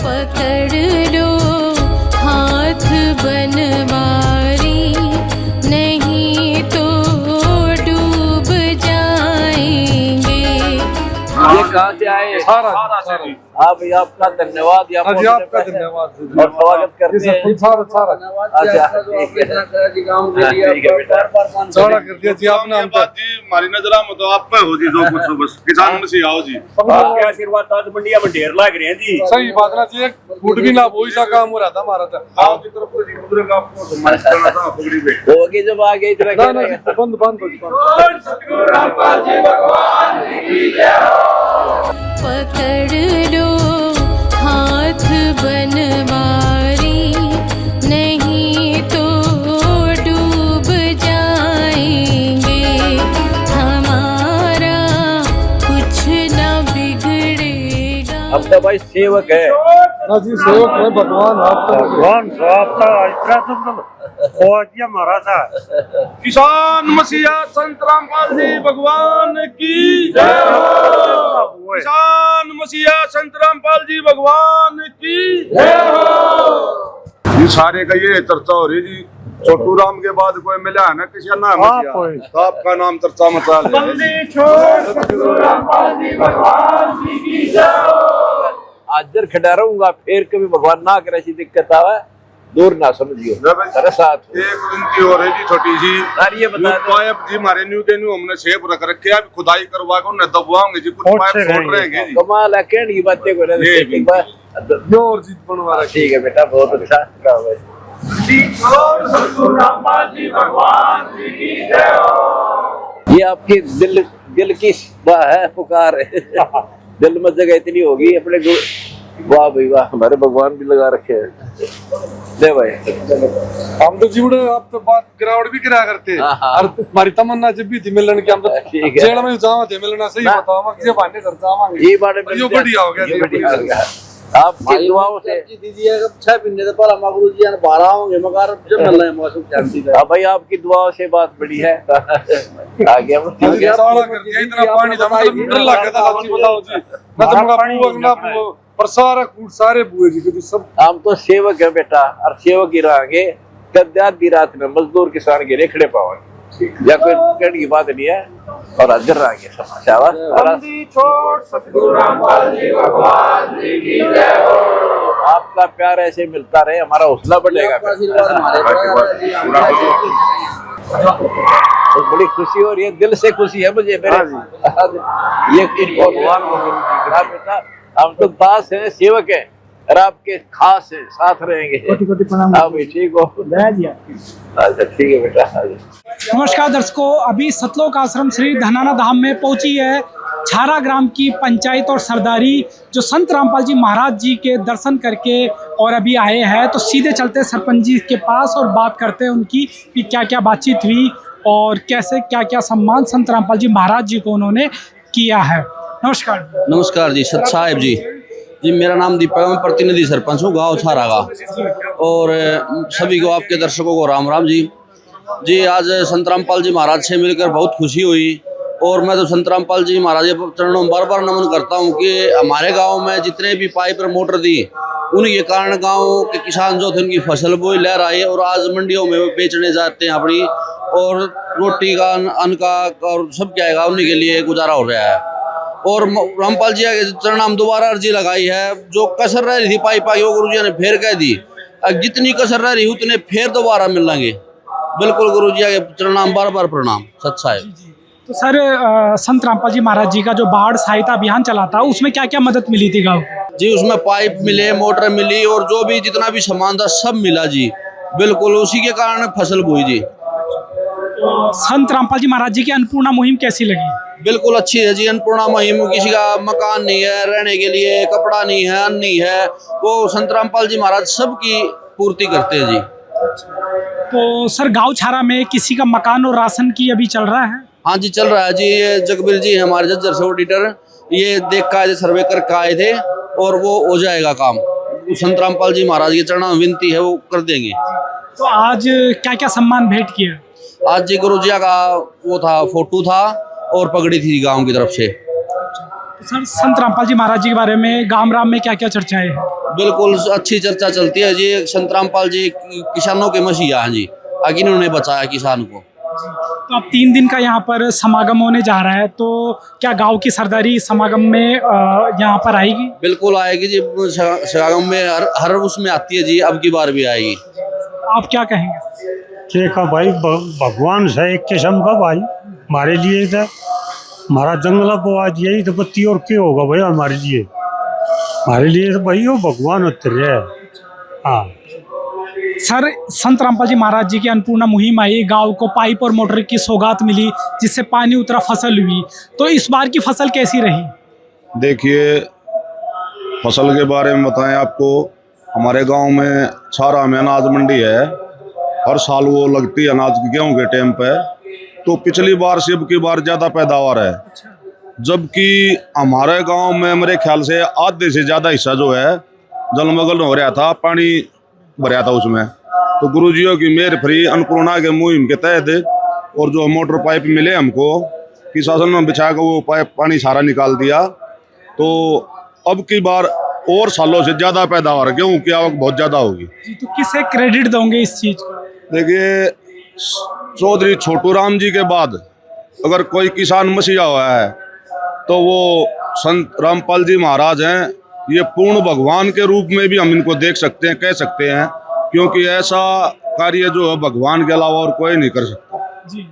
पकड़ लो हाथ बनवारी, नहीं तो डूब जाएंगे। ये कहाँ से आए? सारा से जी। आप आपका धन्यवाद, आपका धन्यवाद और स्वागत करते हैं। सारा अच्छा ठीक है, ठीक है बेटा। सारा कर दिया जी आपने हम बात जी हमारी नजर में तो आप पे हो जी, जो कुछ हो बस किसान में से आओ जी। आपके आशीर्वाद आज मंडिया में ढेर लग रहे हैं जी। सही बात ना जी, फूट भी ना वही सा काम हो रहा था हमारा था। आओ की तरफ जी उधर का आपको सम्मान करना था पगड़ी पे होगी जब आगे इतना ना ना जी, बंद बंद हो जी, बंद। सतगुरु रामपाल जी भगवान की जय हो। पकड़ लो हाथ बनवारी, नहीं तो डूब जाएंगे। हमारा कुछ न बिगड़ेगा। अब तो भाई सेवक है ना जी, सेवक है भगवान आपका। भगवान आपका इतना सुंदर हमारा था। किसान मसीहा संत रामपाल जी भगवान की जय हो। किसान मसीहा संत रामपाल जी भगवान की जय हो। ये सारे का ये चर्चा हो रही जी, छोटू राम के बाद कोई मिला है ना किसी का नाम मसीहा, तो आपका नाम चर्चा मचा ले। सतगुरु रामपाल जी भगवान की जय हो। आजर खड़ा रहूंगा, फिर कभी भगवान ना करे ऐसी दिक्कत आवे दूर ना समझियो। तेरे साथ एक विनती हो रही जी छोटी सी, यार ये बता दो। पाइप जी हमारे न्यू के न्यू हमने शेप रख रखे हैं, अभी खुदाई करवा के उन्हें दबवाएंगे जी, कुछ पाइप छोड़ रहेंगे जी। कमाल है, कहने की बातें को ये भी। एक बार जो और जीत बनवा रहा है। ठीक है बेटा, बहुत अच्छा काम है। सतगुरु रामपाल जी भगवान की जय हो। ये आपकी दिल की वाह है, पुकार है। दिल में जगह इतनी होगी अपने वाह भाई वाह, हमारे भगवान भी लगा रखे हैं। ले भाई, हम तो जीवड़े आप तो बात गिरावट भी करा करते हैं। हाँ। और हमारी तमन्ना जब भी थी मिलन की, हम तो ठीक है। जेल में जावा थे मिलना। सही बताओ, हम किसी बहाने घर जावांगे। ये बारे में ये बढ़िया हो गया, ये बढ़िया हो गया। आपकी दुआओं से दीदी है 6 महीने से पर गुरु जी 12 होंगे मगर जब मिल रहे हैं मौसम जानती है। हाँ भाई, आपकी दुआओं से बात बड़ी है। आ गया वो, ठीक है। सारा कर दिया, इतना पानी था मतलब डर लग गया था। सच्ची बताओ जी, मैं तो मगा बुआ ना बुआ पर सारा कूट सारे बुए जी के सब। हम तो सेवक है बेटा, और सेवक ही रहेंगे। कद्या दी रात में मजदूर किसान के रेखड़े पाओगे या कोई कहने की बात नहीं है, और हाजिर रहेंगे सब। सतगुरु रामपाल जी भगवान की जय हो। आपका प्यार ऐसे मिलता रहे, हमारा हौसला बढ़ेगा। आशीर्वाद हमारे तो बड़ी खुशी हो रही है, दिल से खुशी है मुझे मेरे। ये भगवान बेटा, हम तो दास है, सेवक है, और आपके खास है, साथ रहेंगे। आप ठीक हो? अच्छा ठीक है बेटा। नमस्कार दर्शकों, अभी सतलोक आश्रम श्री धनाना धाम में पहुंची है छारा ग्राम की पंचायत और सरदारी, जो संत रामपाल जी महाराज जी के दर्शन करके और अभी आए हैं। तो सीधे चलते सरपंच जी के पास और बात करते हैं उनकी कि क्या क्या बातचीत हुई और कैसे क्या क्या सम्मान संत रामपाल जी महाराज जी को उन्होंने किया है। नमस्कार। नमस्कार जी, सत साहिब जी। जी मेरा नाम दीपक है, मैं प्रतिनिधि सरपंच हूँ गाँव छारा का। और सभी को, आपके दर्शकों को राम राम जी। जी आज संत रामपाल जी महाराज से मिलकर बहुत खुशी हुई, और मैं तो संत रामपाल जी महाराज के चरणों में बार बार नमन करता हूँ कि हमारे गांव में जितने भी पाइप और मोटर दी, उनके कारण गांव के किसान जो थे उनकी फसल बोई लहर आई, और आज मंडियों में बेचने जाते हैं अपनी, और रोटी का अन्न का और सब क्या आएगा उन्हीं के लिए गुजारा हो रहा है। और रामपाल जी के चरण हम दोबारा अर्जी लगाई है, जो कसर रह रही थी पाइप आई वो गुरु जी ने फिर कह दी, जितनी कसर रह रही उतने फिर दोबारा मिल लेंगे। बिल्कुल गुरु जी के चरण बार बार प्रणाम। सत साहिब। तो सर संत रामपाल जी महाराज जी का जो बाढ़ सहायता अभियान चला था, उसमें क्या क्या मदद मिली थी गाँव? जी उसमें पाइप मिले, मोटर मिली, और जो भी जितना भी सामान था सब मिला जी। बिल्कुल उसी के कारण फसल बोई जी। संत रामपाल जी महाराज जी की अन्नपूर्णा मुहिम कैसी लगी? बिल्कुल अच्छी है जी। अन्नपूर्णा मुहिम, किसी का मकान नहीं है रहने के लिए, कपड़ा नहीं है, अन्न नहीं है, वो संत रामपाल जी महाराज सबकी पूर्ति करते हैं जी। तो सर गाँव छारा में किसी का मकान और राशन की अभी चल रहा है? हाँ जी चल रहा है जी। ये जगबीर जी हमारे जज्जर से ऑडिटर, ये देख का आए थे, सर्वे करके आए थे, और वो हो जाएगा काम। संत रामपाल जी महाराज के चरणों में विनती है, वो कर देंगे। तो आज क्या क्या सम्मान भेंट किया? आज जी गुरु जी का वो था, फोटो था और पगड़ी थी गांव की तरफ से। तो सर संत रामपाल जी महाराज जी के बारे में गाम राम में क्या क्या चर्चाएं हैं? बिल्कुल अच्छी चर्चा चलती है जी। संत रामपाल जी किसानों के मसीहा हैं जी, आगे इन्होंने बचाया किसान को। तो अब 3 दिन का यहाँ पर समागम होने जा रहा है, तो क्या गांव की सरदारी समागम में यहाँ पर आएगी? बिल्कुल आएगी जी, समागम में हर उसमें आती है जी, अब की बार भी आएगी। आप क्या कहेंगे? देखा भाई, भगवान है एक किस्म का भाई हमारे लिए। था हमारा जंगला को आज यही तो बत्ती और क्या होगा भाई हमारे लिए तो भाई वो भगवान उतर है। हाँ सर, संत रामपाल जी महाराज जी की अन्नपूर्णा मुहिम आई, गांव को पाइप और मोटर की सौगात मिली जिससे पानी उतरा, फसल हुई, तो इस बार की फसल कैसी रही? देखिए, फसल के बारे में बताएं आपको, हमारे गांव में छारा में अनाज मंडी है, हर साल वो लगती है अनाज की गेहूं के टाइम पे। तो पिछली बार से अब की बार ज़्यादा पैदावार है, जबकि हमारे गांव में मेरे ख्याल से आधे से ज़्यादा हिस्सा जो है जलमग्न हो रहा था, पानी भरा था उसमें। तो गुरुजियों की मेहर फ्री अन्नपूर्णा के मुहिम के तहत और जो मोटर पाइप मिले हमको कि शासन में बिछा कर वो पाइप पानी सारा निकाल दिया। तो अब की बार और सालों से ज़्यादा पैदावार, गेहूँ की आवक बहुत ज़्यादा होगी। तो किसे क्रेडिट दोगे इस चीज़ को? देखिए, चौधरी छोटू राम जी के बाद अगर कोई किसान मसीहा हुआ है तो वो संत रामपाल जी महाराज हैं। ये पूर्ण भगवान के रूप में भी हम इनको देख सकते हैं, कह सकते हैं, क्योंकि ऐसा कार्य जो है भगवान के अलावा और कोई नहीं कर सकता जी।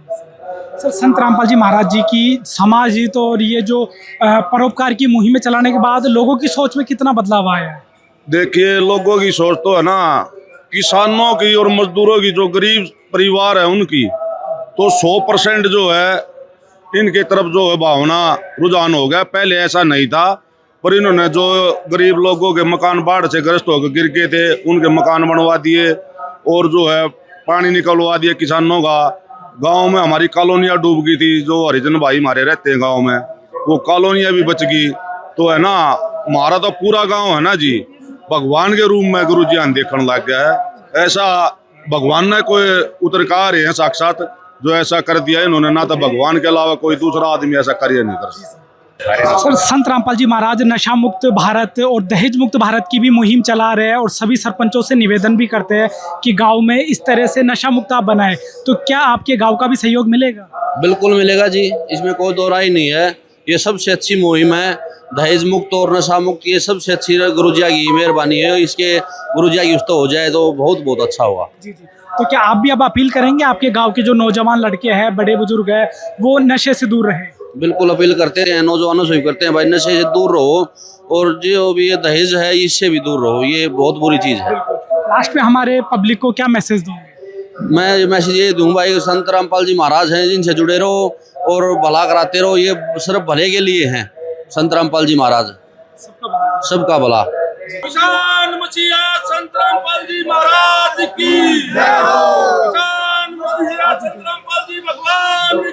सर, संत रामपाल जी महाराज जी की समाज हित और ये जो परोपकार की मुहिमें चलाने के बाद लोगों की सोच में कितना बदलाव आया है? देखिए, लोगों की सोच तो है ना, किसानों की और मजदूरों की, जो गरीब परिवार है उनकी, तो 100% जो है इनके तरफ जो है भावना रुझान हो गया। पहले ऐसा नहीं था, पर इन्होंने जो गरीब लोगों के मकान बाढ़ से ग्रस्त होकर गिर गए थे उनके मकान बनवा दिए और जो है पानी निकलवा दिया किसानों का। गांव में हमारी कॉलोनियाँ डूब गई थी, जो हरिजन भाई हमारे रहते हैं गांव में, वो कॉलोनियाँ भी बच गई। तो है ना, हमारा तो पूरा गांव है ना जी, भगवान के रूप में गुरु जी देखने लग गया है। ऐसा भगवान ने कोई उतरकार है साक्षात जो ऐसा कर दिया है इन्होंने, ना तो भगवान के अलावा कोई दूसरा आदमी ऐसा कार्य नहीं कर सकता। सर, संत रामपाल जी महाराज नशा मुक्त भारत और दहेज मुक्त भारत की भी मुहिम चला रहे हैं और सभी सरपंचों से निवेदन भी करते हैं कि गांव में इस तरह से नशा मुक्त आप बनाए, तो क्या आपके गांव का भी सहयोग मिलेगा? बिल्कुल मिलेगा जी, इसमें कोई दो राय नहीं है। ये सबसे अच्छी मुहिम है, दहेज मुक्त और नशा मुक्त, ये सबसे अच्छी गुरुजिया की मेहरबानी है। इसके गुरुजिया की उस्तो हो जाए तो बहुत अच्छा होगा। जी जी। तो क्या आप भी अब अपील करेंगे आपके गांव के जो नौजवान लड़के हैं, बड़े बुजुर्ग हैं, वो नशे से दूर रहें? बिल्कुल अपील करते हैं, नौजवानों से भी करते हैं, भाई नशे से दूर रहो और जो भी ये दहेज है इससे भी दूर रहो, ये बहुत बुरी चीज़ है। लास्ट में हमारे पब्लिक को क्या मैसेज दोगे? मैं मैसेज ये दूँ भाई, संत रामपाल जी महाराज हैं, जिनसे जुड़े रहो और भला कराते रहो, ये सिर्फ भले के लिए हैं। संत रामपाल जी महाराज सबका भला। किसान मसीहा संत रामपाल जी महाराज की जय हो। किसान मसीहा संत रामपाल जी भगवान